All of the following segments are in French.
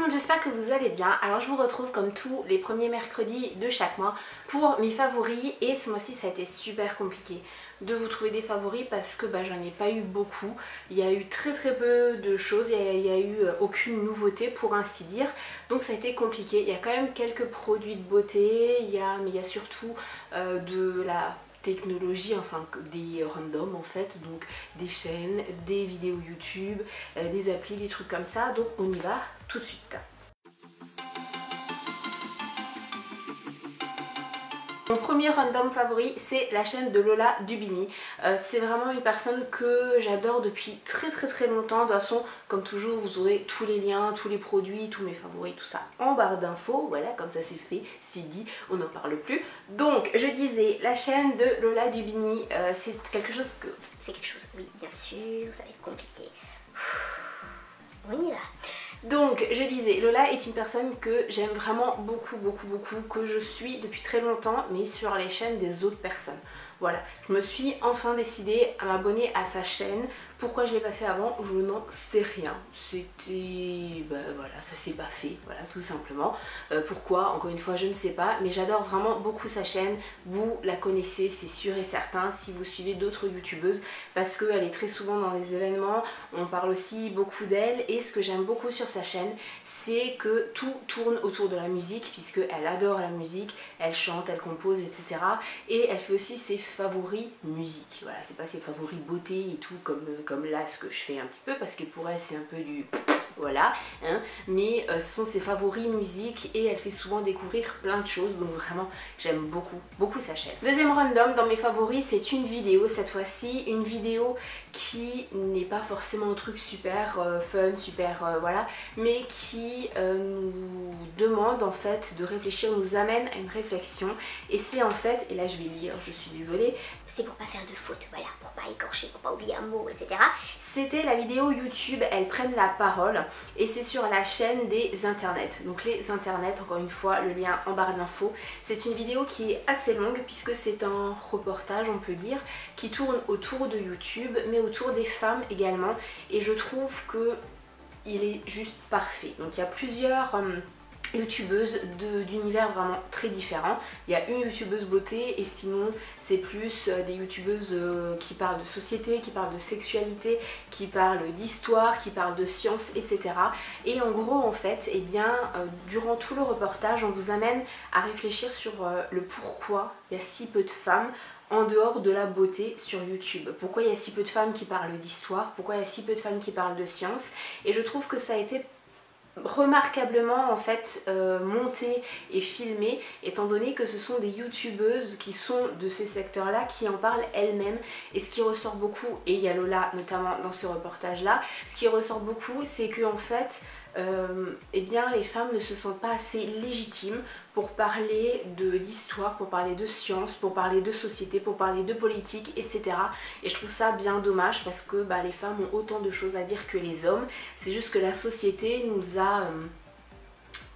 monde, j'espère que vous allez bien. Alors je vous retrouve comme tous les premiers mercredis de chaque mois pour mes favoris et ce mois-ci ça a été super compliqué de vous trouver des favoris parce que j'en ai pas eu beaucoup. Il y a eu très peu de choses, il y a eu aucune nouveauté pour ainsi dire, donc ça a été compliqué. Il y a quand même quelques produits de beauté, mais il y a surtout de la technologie, enfin des randoms en fait, donc des chaînes, des vidéos YouTube, des applis, des trucs comme ça, donc on y va tout de suite. Mon premier random favori, c'est la chaîne de Lola Dubini. C'est vraiment une personne que j'adore depuis très longtemps. De toute façon, comme toujours, vous aurez tous les liens, tous les produits, tous mes favoris, tout ça en barre d'infos. Voilà, comme ça c'est fait, c'est dit, on n'en parle plus. Donc, je disais, la chaîne de Lola Dubini, c'est quelque chose que... C'est quelque chose, oui, bien sûr, ça va être compliqué. On y va. Donc je disais, Lola est une personne que j'aime vraiment beaucoup, que je suis depuis très longtemps, mais sur les chaînes des autres personnes. Voilà, je me suis enfin décidée à m'abonner à sa chaîne. Pourquoi je ne l'ai pas fait avant, je n'en sais rien. C'était... voilà, ça s'est pas fait, voilà, tout simplement. Pourquoi, encore une fois, je ne sais pas. Mais j'adore vraiment beaucoup sa chaîne. Vous la connaissez, c'est sûr et certain, si vous suivez d'autres youtubeuses. Parce qu'elle est très souvent dans les événements. On parle aussi beaucoup d'elle. Et ce que j'aime beaucoup sur sa chaîne, c'est que tout tourne autour de la musique. Puisqu'elle adore la musique, elle chante, elle compose, etc. Et elle fait aussi ses favoris musique. Voilà, c'est pas ses favoris beauté et tout comme là ce que je fais un petit peu parce que pour elle c'est un peu du voilà hein, mais ce sont ses favoris musique et elle fait souvent découvrir plein de choses, donc vraiment j'aime beaucoup sa chaîne. Deuxième random dans mes favoris, c'est une vidéo cette fois-ci, une vidéo qui n'est pas forcément un truc super fun, super voilà, mais qui nous demande en fait de réfléchir, nous amène à une réflexion, et c'est en fait, et là je vais lire, je suis désolée, c'est pour pas faire de faute, voilà, pour pas écorcher, pour pas oublier un mot, etc. C'était la vidéo YouTube Elles prennent la parole et c'est sur la chaîne des internets. Donc les internets, encore une fois, le lien en barre d'infos. C'est une vidéo qui est assez longue puisque c'est un reportage, on peut dire, qui tourne autour de YouTube mais autour des femmes également. Et je trouve que il est juste parfait. Donc il y a plusieurs... youtubeuses d'univers vraiment très différents. Il y a une youtubeuse beauté et sinon c'est plus des youtubeuses qui parlent de société, qui parlent de sexualité, qui parlent d'histoire, qui parlent de science, etc. Et en gros en fait, eh bien, durant tout le reportage on vous amène à réfléchir sur le pourquoi il y a si peu de femmes en dehors de la beauté sur YouTube. Pourquoi il y a si peu de femmes qui parlent d'histoire, pourquoi il y a si peu de femmes qui parlent de science, et je trouve que ça a été remarquablement en fait monté et filmé, étant donné que ce sont des youtubeuses qui sont de ces secteurs là qui en parlent elles-mêmes. Et ce qui ressort beaucoup, et il y a Lola notamment dans ce reportage là, ce qui ressort beaucoup c'est que en fait eh bien les femmes ne se sentent pas assez légitimes pour parler d'histoire, pour parler de science, pour parler de société, pour parler de politique, etc. Et je trouve ça bien dommage parce que les femmes ont autant de choses à dire que les hommes. C'est juste que la société nous a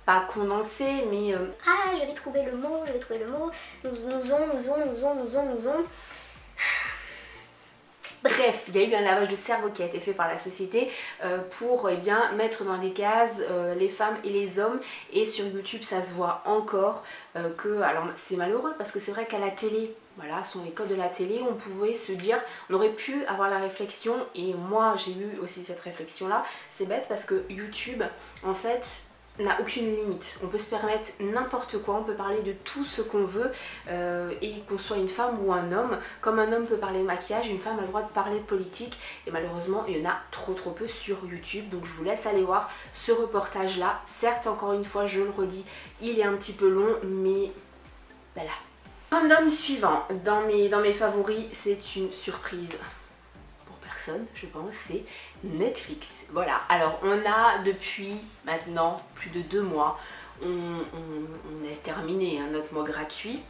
pas condensé, mais ah, je vais trouver le mot, nous ont. Bref, il y a eu un lavage de cerveau qui a été fait par la société pour bien mettre dans des cases les femmes et les hommes, et sur YouTube ça se voit encore que, alors c'est malheureux parce que c'est vrai qu'à la télé, voilà, son école de la télé, on pouvait se dire, on aurait pu avoir la réflexion, et moi j'ai eu aussi cette réflexion là, c'est bête parce que YouTube en fait n'a aucune limite, on peut se permettre n'importe quoi, on peut parler de tout ce qu'on veut et qu'on soit une femme ou un homme. Comme un homme peut parler de maquillage, une femme a le droit de parler de politique, et malheureusement il y en a trop peu sur YouTube. Donc je vous laisse aller voir ce reportage là. Certes, encore une fois je le redis, il est un petit peu long, mais voilà. Random suivant dans mes favoris, c'est une surprise pour personne je pense, c'est Netflix. Voilà, alors on a depuis maintenant plus de 2 mois, on a terminé notre mois gratuit.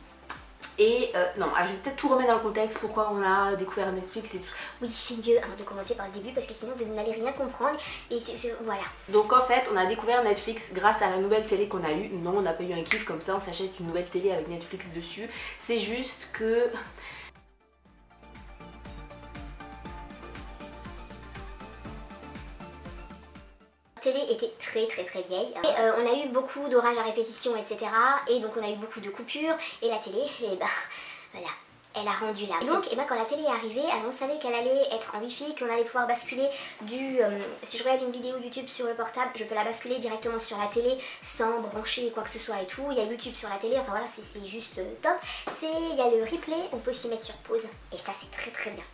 Et non, je vais peut-être tout remettre dans le contexte, pourquoi on a découvert Netflix et tout. Oui, c'est mieux de commencer par le début parce que sinon vous n'allez rien comprendre et voilà. Donc en fait, on a découvert Netflix grâce à la nouvelle télé qu'on a eue. Non, on n'a pas eu un kiff comme ça, on s'achète une nouvelle télé avec Netflix dessus. C'est juste que... télé était très vieille. Et on a eu beaucoup d'orages à répétition, etc. Et donc on a eu beaucoup de coupures. Et la télé, et ben voilà, elle a rendu là. Et donc quand la télé est arrivée, alors on savait qu'elle allait être en wifi, qu'on allait pouvoir basculer si je regarde une vidéo YouTube sur le portable, je peux la basculer directement sur la télé sans brancher quoi que ce soit et tout. Il y a YouTube sur la télé, enfin voilà, c'est juste top. Il y a le replay, on peut s'y mettre sur pause. Et ça c'est très bien.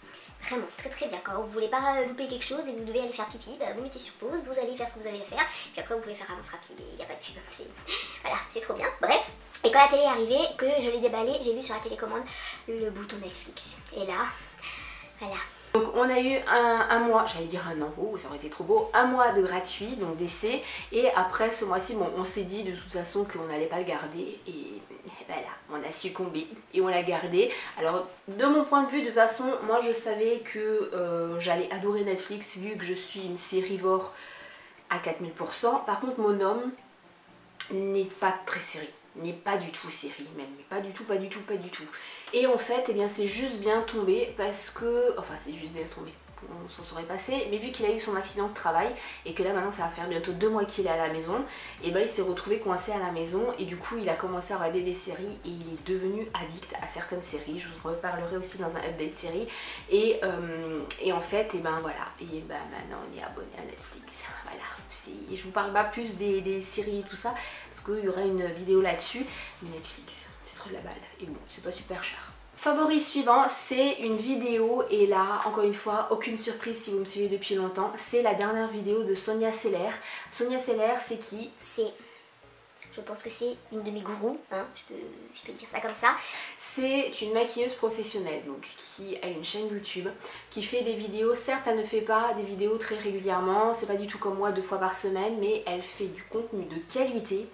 Vraiment très bien. Quand vous voulez pas louper quelque chose et que vous devez aller faire pipi, bah, vous mettez sur pause, vous allez faire ce que vous avez à faire. Puis après vous pouvez faire avance rapide et il n'y a pas de pub. Voilà, c'est trop bien. Bref. Et quand la télé est arrivée, que je l'ai déballée, j'ai vu sur la télécommande le bouton Netflix. Et là, voilà. Donc on a eu un mois, j'allais dire un an, oh ça aurait été trop beau, un mois de gratuit, donc d'essai. Et après ce mois-ci, bon, on s'est dit de toute façon qu'on n'allait pas le garder. Et voilà, on a succombé et on l'a gardé. Alors de mon point de vue, de toute façon, moi je savais que j'allais adorer Netflix vu que je suis une sérivore à 4000%. Par contre mon homme n'est pas très série. N'est pas du tout série même, mais pas du tout. Et en fait, eh bien c'est juste bien tombé parce que, enfin c'est juste bien tombé, on s'en serait passé, mais vu qu'il a eu son accident de travail et que là maintenant ça va faire bientôt 2 mois qu'il est à la maison, et ben il s'est retrouvé coincé à la maison et du coup il a commencé à regarder des séries et il est devenu addict à certaines séries. Je vous reparlerai aussi dans un update série et en fait, et ben voilà, et ben maintenant on est abonné à Netflix, voilà. Je vous parle pas plus des séries et tout ça parce qu'il y aura une vidéo là-dessus, mais Netflix c'est trop de la balle et bon c'est pas super cher. Favori suivant, c'est une vidéo et là encore une fois aucune surprise si vous me suivez depuis longtemps, c'est la dernière vidéo de Sonia Seller. Sonia Seller c'est qui? Je pense que c'est une de mes gourous, hein, je peux dire ça comme ça. C'est une maquilleuse professionnelle donc qui a une chaîne YouTube, qui fait des vidéos. Certes elle ne fait pas des vidéos très régulièrement, c'est pas du tout comme moi 2 fois par semaine, mais elle fait du contenu de qualité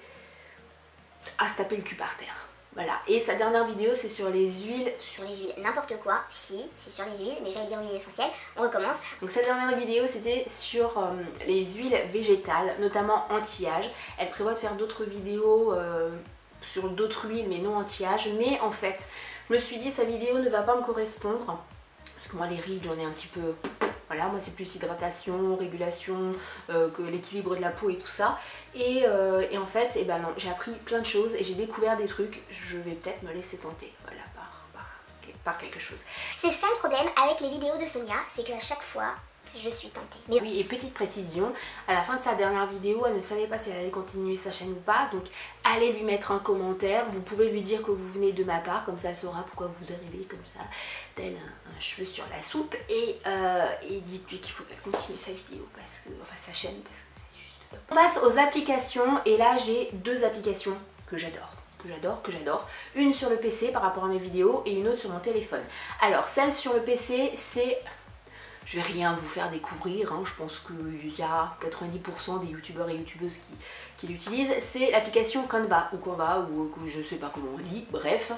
à se taper le cul par terre. Voilà, et sa dernière vidéo c'est sur les huiles. Sur les huiles, n'importe quoi, si, c'est sur les huiles, mais j'allais dire huile essentielle, on recommence. Donc sa dernière vidéo c'était sur les huiles végétales, notamment anti-âge. Elle prévoit de faire d'autres vidéos sur d'autres huiles mais non anti-âge. Mais en fait, je me suis dit sa vidéo ne va pas me correspondre. Parce que moi les rides j'en ai un petit peu... Voilà, moi c'est plus hydratation, régulation, que l'équilibre de la peau et tout ça. Et en fait, eh ben non, j'ai appris plein de choses et j'ai découvert des trucs. Je vais peut-être me laisser tenter, voilà, par quelque chose. C'est ça le problème avec les vidéos de Sonia, c'est qu'à chaque fois, je suis tentée. Mais oui, et petite précision, à la fin de sa dernière vidéo, elle ne savait pas si elle allait continuer sa chaîne ou pas. Donc allez lui mettre un commentaire, vous pouvez lui dire que vous venez de ma part, comme ça elle saura pourquoi vous arrivez comme ça, tel un cheveu sur la soupe. Et dites-lui qu'il faut qu'elle continue sa vidéo, parce que, enfin sa chaîne, parce que c'est juste top. On passe aux applications, et là j'ai 2 applications que j'adore. Que j'adore. Une sur le PC par rapport à mes vidéos et une autre sur mon téléphone. Alors celle sur le PC c'est... Je vais rien vous faire découvrir, hein. Je pense qu'il y a 90% des youtubeurs et youtubeuses qui l'utilisent. C'est l'application Canva ou je sais pas comment on dit, bref.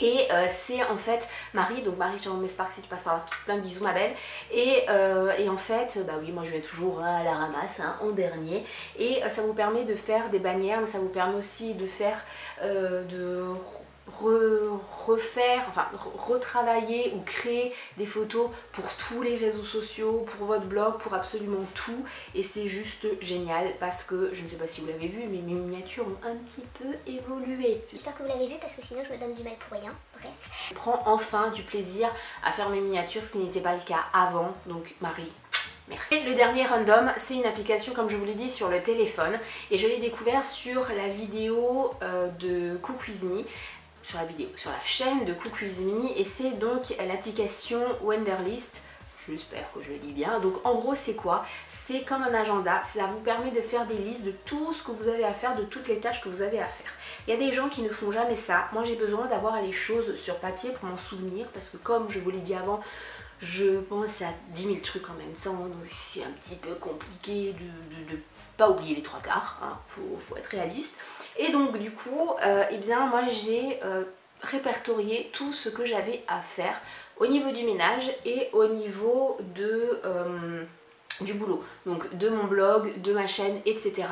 Et c'est en fait Marie, donc Marie Jean Mespark si tu passes par là, plein de bisous ma belle. Et en fait, bah oui moi je vais toujours à la ramasse, hein, en dernier. Et ça vous permet de faire des bannières, mais ça vous permet aussi de faire, retravailler ou créer des photos pour tous les réseaux sociaux, pour votre blog, pour absolument tout. Et c'est juste génial parce que, je ne sais pas si vous l'avez vu, mais mes miniatures ont un petit peu évolué. J'espère que vous l'avez vu parce que sinon je me donne du mal pour rien. Bref. Je prends enfin du plaisir à faire mes miniatures, ce qui n'était pas le cas avant. Donc Marie, merci. Et le dernier random, c'est une application comme je vous l'ai dit sur le téléphone. Et je l'ai découvert sur la vidéo de Cook With Me. Sur la chaîne de Cook With Me, et c'est donc l'application Wunderlist. J'espère que je le dis bien. Donc en gros c'est quoi? C'est comme un agenda, ça vous permet de faire des listes de tout ce que vous avez à faire, de toutes les tâches que vous avez à faire. Il y a des gens qui ne font jamais ça. Moi j'ai besoin d'avoir les choses sur papier pour m'en souvenir, parce que comme je vous l'ai dit avant, je pense à 10 000 trucs en même temps, donc c'est un petit peu compliqué de pas oublier les 3/4, hein. Faut être réaliste. Et donc du coup, eh bien moi j'ai répertorié tout ce que j'avais à faire au niveau du ménage et au niveau de du boulot, donc de mon blog, de ma chaîne, etc.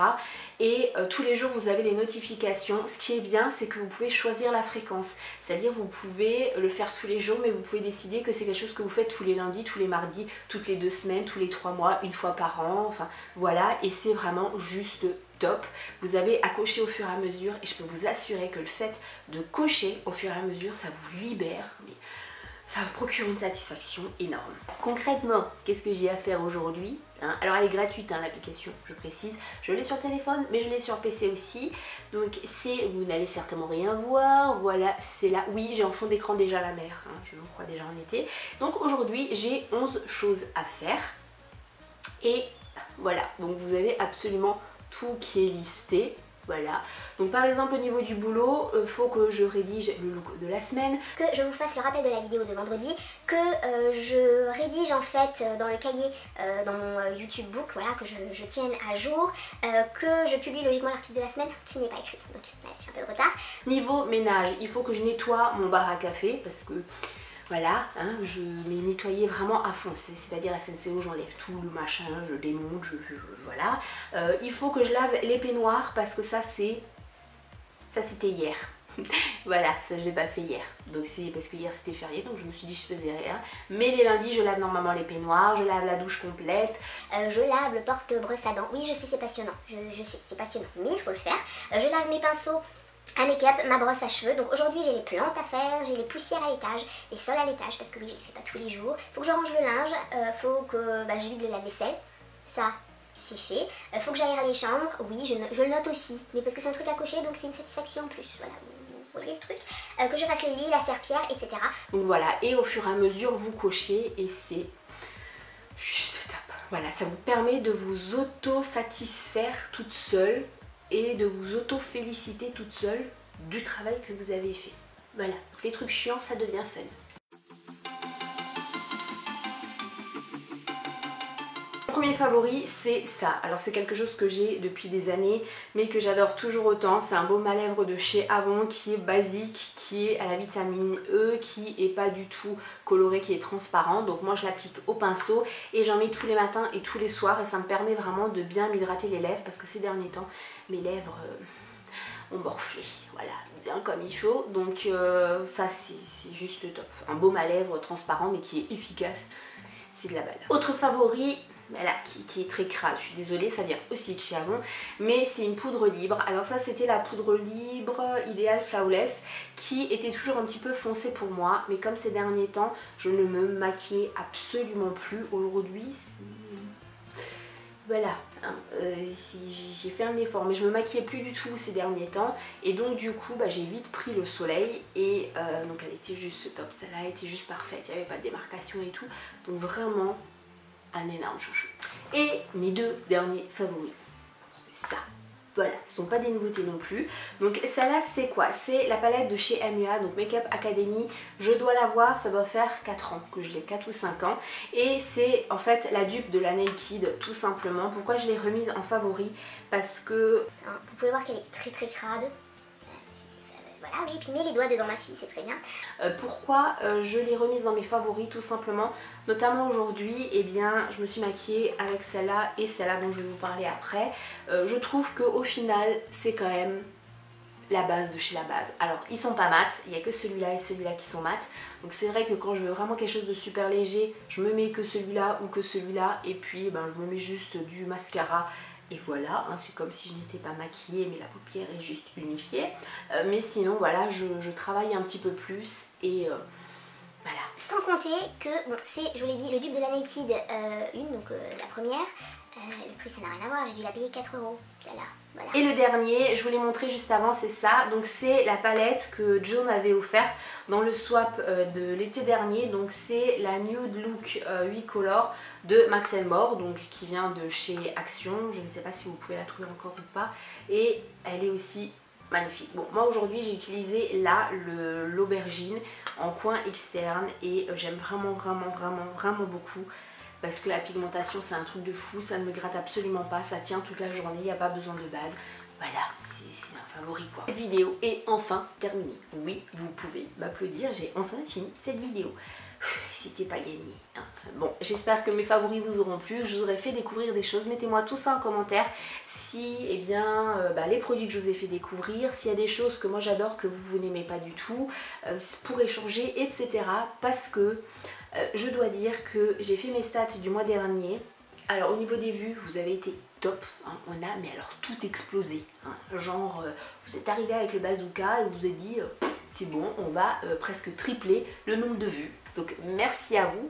Et tous les jours vous avez les notifications. Ce qui est bien, c'est que vous pouvez choisir la fréquence, c'est-à-dire vous pouvez le faire tous les jours, mais vous pouvez décider que c'est quelque chose que vous faites tous les lundis, tous les mardis, toutes les 2 semaines, tous les 3 mois, une fois par an, enfin voilà, et c'est vraiment juste top. Vous avez à cocher au fur et à mesure, et je peux vous assurer que le fait de cocher au fur et à mesure, ça vous libère, mais ça vous procure une satisfaction énorme. Concrètement, qu'est-ce que j'ai à faire aujourd'hui, hein? Alors elle est gratuite, hein, l'application, je précise. Je l'ai sur téléphone, mais je l'ai sur PC aussi. Donc c'est, vous n'allez certainement rien voir. Voilà, c'est là. Oui, j'ai en fond d'écran déjà la mer, hein, je me crois déjà en été. Donc aujourd'hui, j'ai 11 choses à faire. Et voilà, donc vous avez absolument tout qui est listé. Voilà, donc par exemple au niveau du boulot, faut que je rédige le look de la semaine, que je vous fasse le rappel de la vidéo de vendredi, que je rédige en fait dans le cahier, dans mon YouTube Book, voilà, que je tienne à jour, que je publie logiquement l'article de la semaine qui n'est pas écrit, donc ouais, j'ai un peu de retard. Niveau ménage, il faut que je nettoie mon bar à café parce que voilà, hein, je m'ai nettoyé vraiment à fond, c'est-à-dire la SNCO, j'enlève tout le machin, je démonte, voilà. Il faut que je lave les peignoirs parce que ça c'était hier. Voilà, ça je l'ai pas fait hier, donc c'est parce que hier c'était férié, donc je me suis dit je faisais rien. Mais les lundis je lave normalement les peignoirs, je lave la douche complète, je lave le porte-brosse à dents. Oui, je sais, c'est passionnant, je sais, c'est passionnant, mais il faut le faire. Je lave mes pinceaux à make-up, ma brosse à cheveux. Donc aujourd'hui j'ai les plantes à faire, j'ai les poussières à l'étage, les sols à l'étage parce que oui, je les fais pas tous les jours. Faut que je range le linge, faut que je vide le lave-vaisselle, ça c'est fait. Faut que j'aère les chambres, oui, je le note aussi, mais parce que c'est un truc à cocher, donc c'est une satisfaction en plus, voilà. Vous voyez le truc, que je fasse le lit, la serpillière, etc. Donc voilà, et au fur et à mesure vous cochez et c'est juste top. Voilà, ça vous permet de vous auto-satisfaire toute seule et de vous auto-féliciter toute seule du travail que vous avez fait. Voilà, donc les trucs chiants, ça devient fun. Mon premier favori, c'est ça. Alors c'est quelque chose que j'ai depuis des années, mais que j'adore toujours autant. C'est un baume à lèvres de chez Avon qui est basique, qui est à la vitamine E, qui est pas du tout coloré, qui est transparent. Donc moi je l'applique au pinceau et j'en mets tous les matins et tous les soirs et ça me permet vraiment de bien m'hydrater les lèvres parce que ces derniers temps, mes lèvres ont morflé, voilà, bien comme il faut. Donc ça c'est juste top. Un baume à lèvres transparent mais qui est efficace, c'est de la balle. Autre favori, voilà, qui est très crade, je suis désolée, ça vient aussi de chez Avon, mais c'est une poudre libre. Alors ça c'était la poudre libre Ideal Flawless qui était toujours un petit peu foncée pour moi, mais comme ces derniers temps je ne me maquillais absolument plus. Aujourd'hui voilà, hein, j'ai fait un effort, mais je me maquillais plus du tout ces derniers temps et donc du coup j'ai vite pris le soleil et donc elle était juste top, celle-là était juste parfaite, il n'y avait pas de démarcation et tout, donc vraiment un énorme chouchou. Et mes deux derniers favoris, c'est ça. Voilà, ce ne sont pas des nouveautés non plus. Donc celle-là c'est quoi? C'est la palette de chez MUA, donc Makeup Academy. Je dois l'avoir, ça doit faire 4 ans que je l'ai, 4 ou 5 ans. Et c'est en fait la dupe de la Naked tout simplement. Pourquoi je l'ai remise en favori? Parce que... Vous pouvez voir qu'elle est très très crade. Voilà, oui, puis mets les doigts dedans ma fille, c'est très bien. Pourquoi je l'ai remise dans mes favoris? Tout simplement, notamment aujourd'hui, eh bien, je me suis maquillée avec celle-là et celle-là dont je vais vous parler après. Je trouve qu'au final, c'est quand même la base de chez la base. Alors, ils sont pas mat, il n'y a que celui-là et celui-là qui sont mat. Donc c'est vrai que quand je veux vraiment quelque chose de super léger, je me mets que celui-là ou que celui-là. Et puis, je me mets juste du mascara. Et voilà, hein, c'est comme si je n'étais pas maquillée, mais la paupière est juste unifiée. Mais sinon, voilà, je travaille un petit peu plus et voilà. Sans compter que, bon, c'est, je vous l'ai dit, le dupe de la Naked, donc la première, le prix ça n'a rien à voir, j'ai dû la payer 4 €. Voilà. Et le dernier, je vous l'ai montré juste avant, c'est ça. Donc c'est la palette que Joe m'avait offert dans le swap de l'été dernier. Donc c'est la Nude Look 8 Color de Max More, donc qui vient de chez Action. Je ne sais pas si vous pouvez la trouver encore ou pas. Et elle est aussi magnifique. Bon, moi aujourd'hui j'ai utilisé là l'aubergine en coin externe et j'aime vraiment beaucoup. Parce que la pigmentation c'est un truc de fou, ça ne me gratte absolument pas, ça tient toute la journée, il n'y a pas besoin de base. voilà, c'est un favori quoi. Cette vidéo est enfin terminée. Oui, vous pouvez m'applaudir, j'ai enfin fini cette vidéo. C'était pas gagné. Hein. Bon, j'espère que mes favoris vous auront plu, je vous aurai fait découvrir des choses. Mettez-moi tout ça en commentaire si, eh bien, les produits que je vous ai fait découvrir, s'il y a des choses que moi j'adore que vous n'aimez pas du tout, pour échanger, etc. Parce que je dois dire que j'ai fait mes stats du mois dernier. Alors au niveau des vues, vous avez été top, hein. On a mais alors tout explosé, hein. Genre vous êtes arrivé avec le bazooka et vous vous êtes dit c'est bon, on va presque tripler le nombre de vues. Donc merci à vous.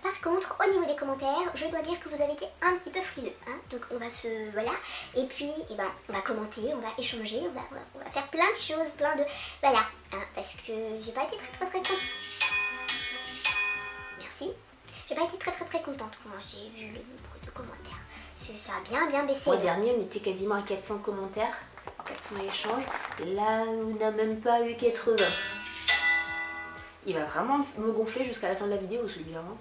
Par contre, au niveau des commentaires, je dois dire que vous avez été un petit peu frileux, hein. Donc on va se... voilà. Et puis, eh ben, on va commenter, on va échanger, on va faire plein de choses, plein de... Voilà, hein, parce que j'ai pas été très contente. Merci. J'ai pas été très contente quand j'ai vu le nombre de commentaires. Ça a bien baissé. Le mois dernier, on était quasiment à 400 commentaires, 400 échanges. Là, on n'a même pas eu 80. Il va vraiment me gonfler jusqu'à la fin de la vidéo celui-là. Hein.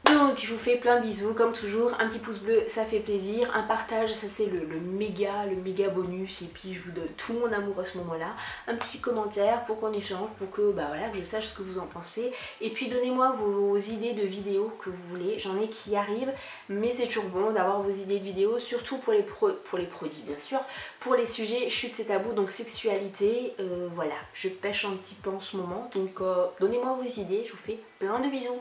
Donc je vous fais plein de bisous comme toujours, un petit pouce bleu ça fait plaisir, un partage ça c'est le méga bonus et puis je vous donne tout mon amour à ce moment là, un petit commentaire pour qu'on échange, pour que voilà, que je sache ce que vous en pensez et puis donnez-moi vos idées de vidéos que vous voulez, j'en ai qui arrivent mais c'est toujours bon d'avoir vos idées de vidéos, surtout pour les produits bien sûr, pour les sujets chute c'est tabou donc sexualité, voilà je pêche un petit peu en ce moment donc donnez-moi vos idées, je vous fais plein de bisous.